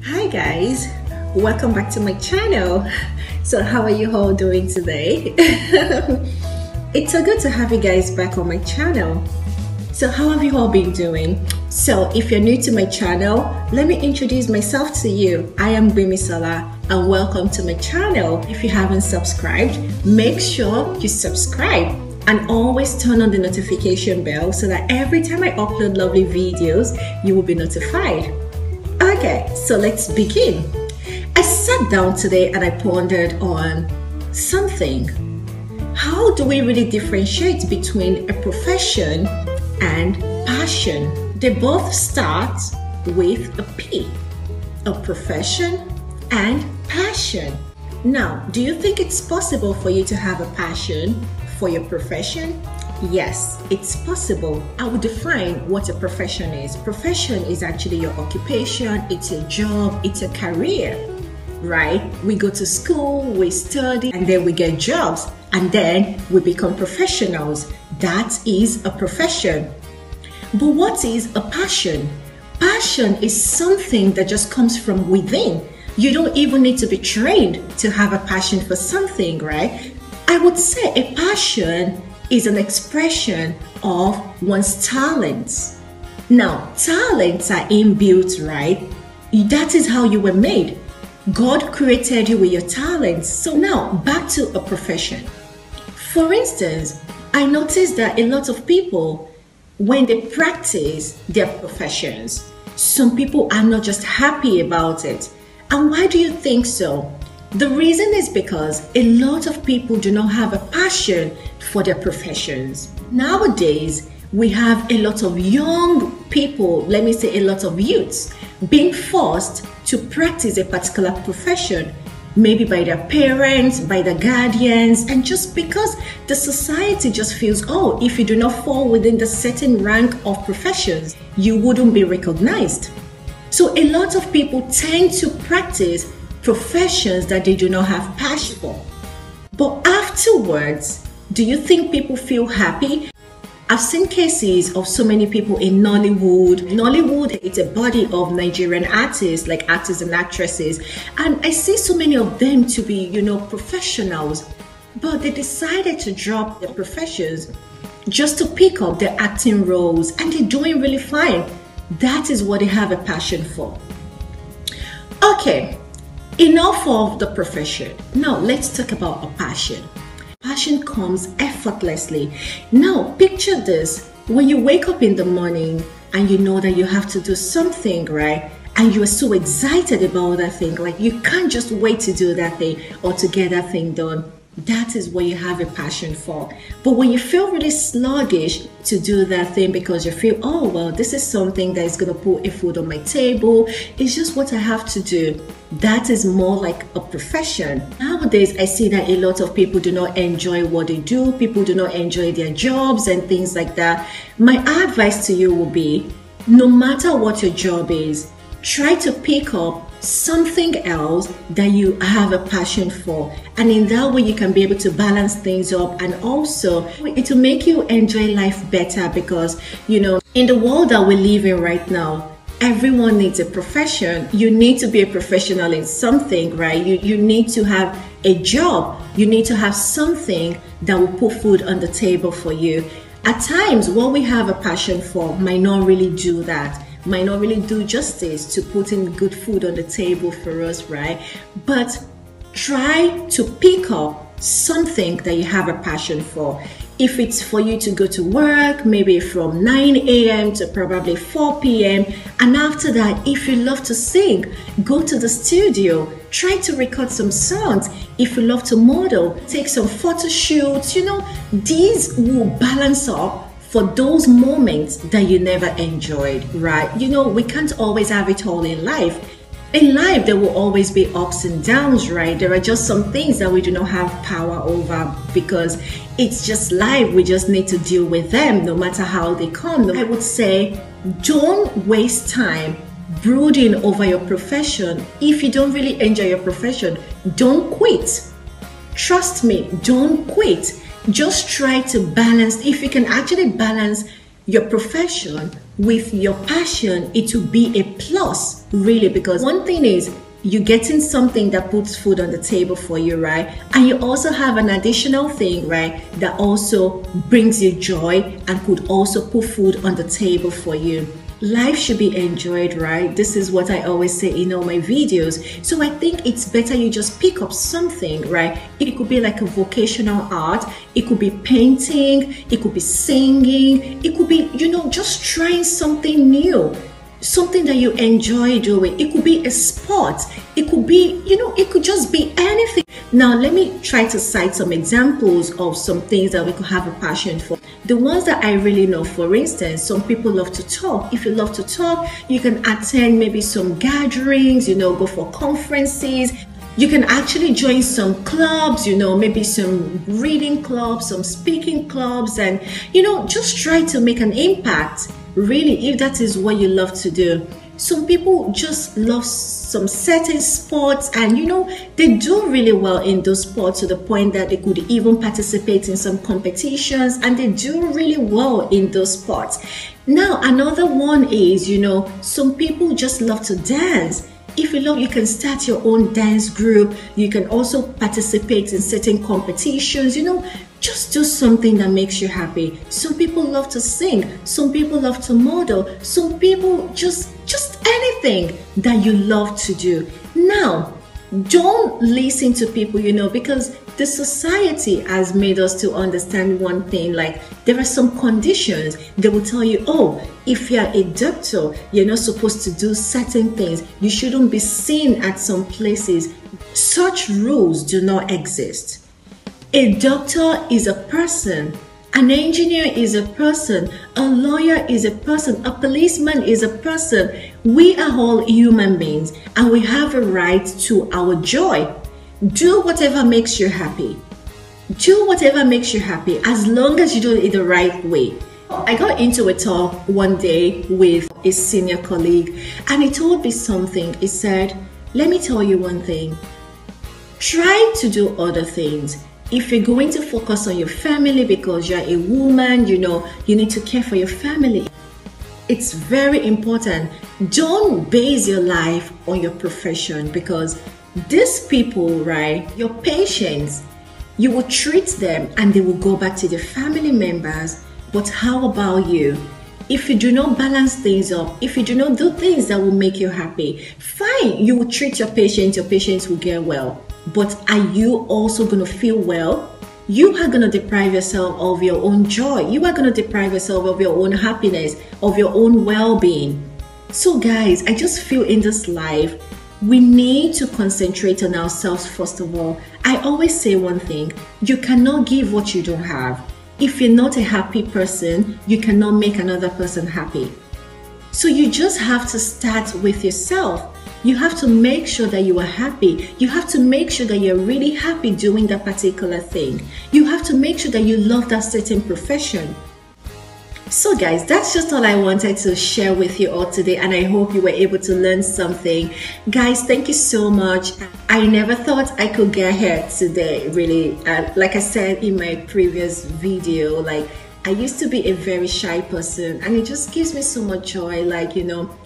Hi guys, welcome back to my channel. So how are you all doing today? It's so good to have you guys back on my channel. So how have you all been doing? So if you're new to my channel, let me introduce myself to you. I am Bimisola and welcome to my channel. If you haven't subscribed, make sure you subscribe and always turn on the notification bell so that every time I upload lovely videos, you will be notified. Okay, so let's begin. I sat down today and I pondered on something. How do we really differentiate between a profession and passion? They both start with a P, a profession and passion. Now, do you think it's possible for you to have a passion for your profession? Yes, it's possible. I will define what a profession is. Profession is actually your occupation, it's your job, it's a career, right? We go to school, we study, and then we get jobs, and then we become professionals. That is a profession. But what is a passion? Passion is something that just comes from within. You don't even need to be trained to have a passion for something, right? I would say a passion is an expression of one's talents. Now, talents are inbuilt, right? That is how you were made. God created you with your talents. So now, back to a profession. For instance, I noticed that a lot of people, when they practice their professions, some people are not just happy about it. And why do you think so? The reason is because a lot of people do not have a passion for their professions. Nowadays, we have a lot of young people, let me say a lot of youths, being forced to practice a particular profession, maybe by their parents, by their guardians, and just because the society just feels, oh, if you do not fall within the certain rank of professions, you wouldn't be recognized. So a lot of people tend to practice professions that they do not have passion for. But afterwards, do you think people feel happy? I've seen cases of so many people in Nollywood. Nollywood is a body of Nigerian artists, like actors and actresses. And I see so many of them to be, professionals. But they decided to drop their professions just to pick up their acting roles. And they're doing really fine. That is what they have a passion for. Okay. Enough of the profession. Now let's talk about a passion. Passion comes effortlessly. Now picture this. When you wake up in the morning and you know that you have to do something, right? And you are so excited about that thing, like you can't just wait to do that thing or to get that thing done. That is what you have a passion for. But when you feel really sluggish to do that thing because you feel, oh, well, this is something that is going to put a food on my table. It's just what I have to do. That is more like a profession. Nowadays, I see that a lot of people do not enjoy what they do. People do not enjoy their jobs and things like that. My advice to you will be, no matter what your job is, try to pick up something else that you have a passion for, and in that way you can be able to balance things up, and also it will make you enjoy life better because in the world that we live in right now, everyone needs a profession. You need to be a professional in something, right? You need to have a job. You need to have something that will put food on the table for you. At times, what we have a passion for might not really do that, might not really do justice to putting good food on the table for us, right? But try to pick up something that you have a passion for. If it's for you to go to work, maybe from 9 a.m. to probably 4 p.m. And after that, if you love to sing, go to the studio, try to record some songs. If you love to model, take some photo shoots, these will balance up for those moments that you never enjoyed, right? We can't always have it all in life. In life, there will always be ups and downs, right? There are just some things that we do not have power over because it's just life. We just need to deal with them no matter how they come. I would say, don't waste time brooding over your profession. If you don't really enjoy your profession, don't quit. Trust me, don't quit. Just try to balance. If you can actually balance your profession with your passion, it will be a plus, really, because one thing is you're getting something that puts food on the table for you, right? And you also have an additional thing, right, that also brings you joy and could also put food on the table for you. Life should be enjoyed, right? This is what I always say in all my videos. So I think it's better you just pick up something, right? It could be like a vocational art, it could be painting, it could be singing, it could be, just trying something new, something that you enjoy doing. It could be a sport, it could be, it could just be anything. Now let me try to cite some examples of some things that we could have a passion for. The ones that I really know, for instance, some people love to talk. If you love to talk, you can attend maybe some gatherings, go for conferences. You can actually join some clubs, maybe some reading clubs, some speaking clubs, and, just try to make an impact, really, if that is what you love to do. Some people just love some certain sports, and they do really well in those sports to the point that they could even participate in some competitions, and they do really well in those sports. Now another one is, some people just love to dance. If you love, you can start your own dance group. You can also participate in certain competitions, just do something that makes you happy. Some people love to sing, some people love to model, some people just anything that you love to do. Now, don't listen to people, because the society has made us to understand one thing, like there are some conditions. They will tell you, oh, if you're a doctor, you're not supposed to do certain things. You shouldn't be seen at some places. Such rules do not exist. A doctor is a person. An engineer is a person, a lawyer is a person, a policeman is a person. We are all human beings and we have a right to our joy. Do whatever makes you happy. Do whatever makes you happy, as long as you do it the right way. I got into a talk one day with a senior colleague and he told me something. He said, let me tell you one thing. Try to do other things. If you're going to focus on your family because you're a woman, you need to care for your family. It's very important. Don't base your life on your profession, because these people, right, your patients, you will treat them and they will go back to their family members. But how about you? If you do not balance things up, if you do not do things that will make you happy, fine, you will treat your patients will get well. But are you also going to feel well? You are going to deprive yourself of your own joy. You are going to deprive yourself of your own happiness, of your own well-being. So guys, I just feel in this life, we need to concentrate on ourselves first of all. I always say one thing, you cannot give what you don't have. If you're not a happy person, you cannot make another person happy. So you just have to start with yourself. You have to make sure that you are happy. You have to make sure that you're really happy doing that particular thing. You have to make sure that you love that certain profession. So guys, that's just all I wanted to share with you all today, and I hope you were able to learn something. Guys, thank you so much. I never thought I could get here today, really. Like I said in my previous video, like I used to be a very shy person, and it just gives me so much joy, like,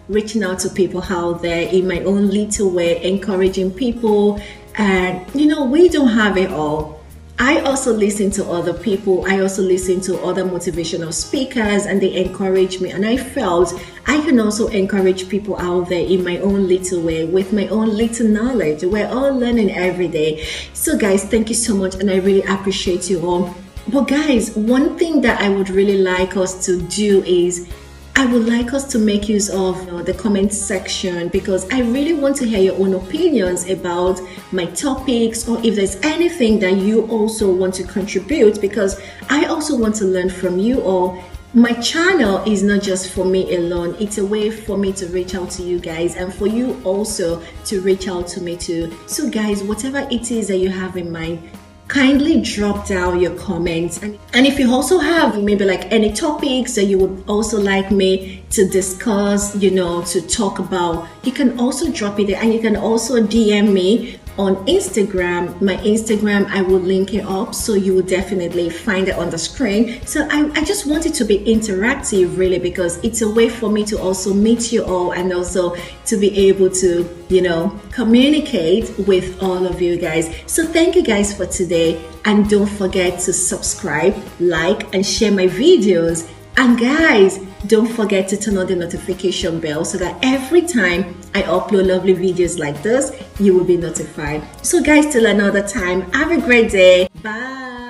reaching out to people out there in my own little way, encouraging people. And we don't have it all. I also listen to other people. I also listen to other motivational speakers, and they encourage me, and I felt I can also encourage people out there in my own little way with my own little knowledge. We're all learning every day. So guys, thank you so much, and I really appreciate you all. But guys, one thing that I would really like us to do is I would like us to make use of the comment section, because I really want to hear your own opinions about my topics, or if there's anything that you also want to contribute, because I also want to learn from you all. My channel is not just for me alone, it's a way for me to reach out to you guys and for you also to reach out to me too. So guys, whatever it is that you have in mind, kindly drop down your comments, and if you also have maybe like any topics that you would also like me to discuss, to talk about, you can also drop it there, and you can also DM me on Instagram. My Instagram, I will link it up, so you will definitely find it on the screen. So I just want it to be interactive, really, because it's a way for me to also meet you all and also to be able to, you know, communicate with all of you guys. So thank you guys for today, and don't forget to subscribe, like, and share my videos. And guys, don't forget to turn on the notification bell so that every time I upload lovely videos like this, you will be notified. So guys, till another time, have a great day. Bye.